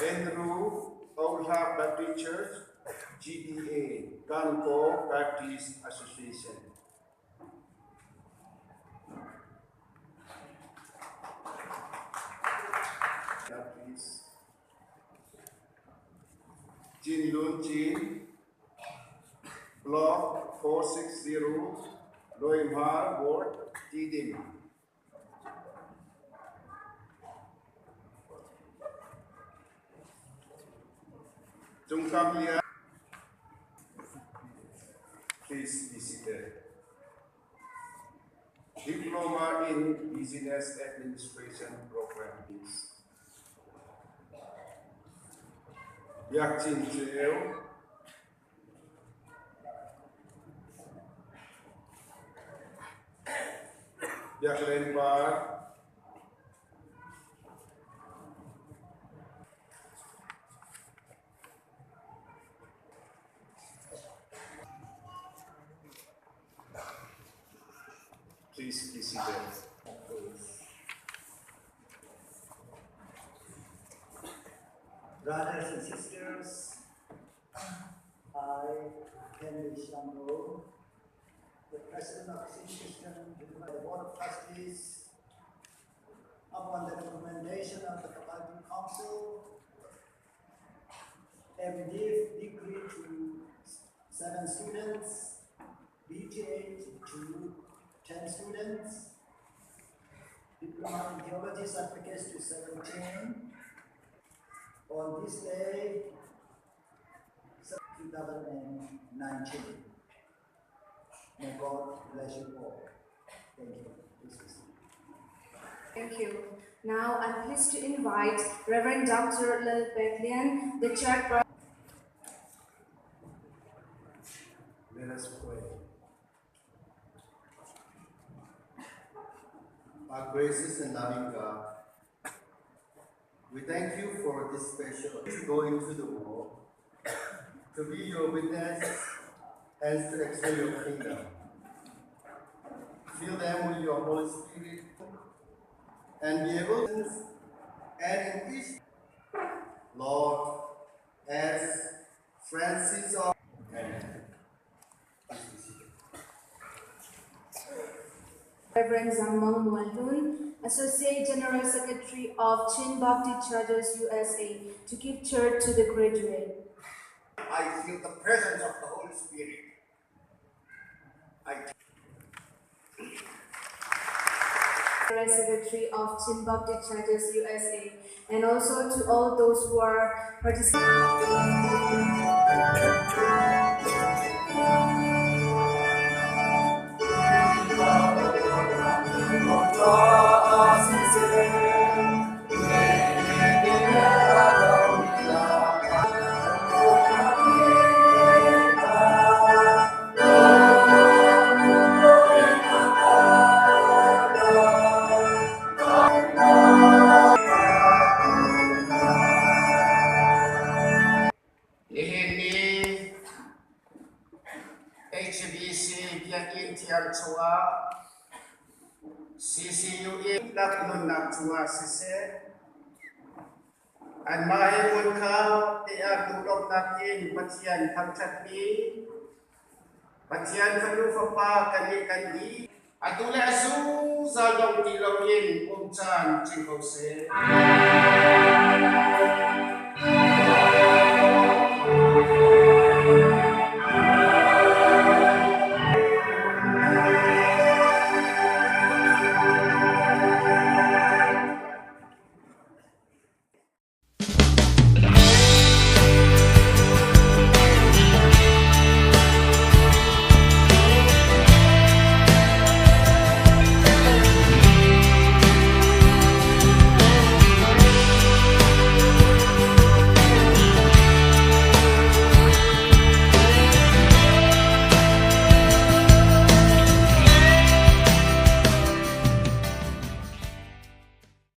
Andrew, Nawlnak Baptist Church, GBA, Ganko Baptist Association. Jin Lun Jin, Block 460, Loimha Ward, Tidim. Jungkam Lia, please be seated. Diploma in Business Administration program, please. Yak Chin Cheo, Yak Len Bar, please be seated. Brothers and sisters, I, Henry Shambo, the President of the Christian by the Board of Trustees, upon the recommendation of the Faculty Council, have decree to 7 students, BTA to 10 students, Diploma in Theology certificates to 17. On this day, 2019. May God bless you all. Thank you. Thank you. Now I'm pleased to invite Reverend Dr. Lil, the church. Let us pray. Our gracious and loving God, we thank you for this special going to the world to be your witness and to extend your kingdom. Fill them with your Holy Spirit and be able to and in each Lord as Francis of Reverend Zammang Mwalhun, Associate General Secretary of Chin Baptist Churches USA, to give church to the graduate. I feel the presence of the Holy Spirit. General Secretary of Chin Baptist Churches USA, and also to all those who are participating. CCU laknak and my one cow, they are to lonak in Patian Pantati, Patian Kalufapa, Kani, Atula Su, Zadong Tilogin, Umchan, Chingose.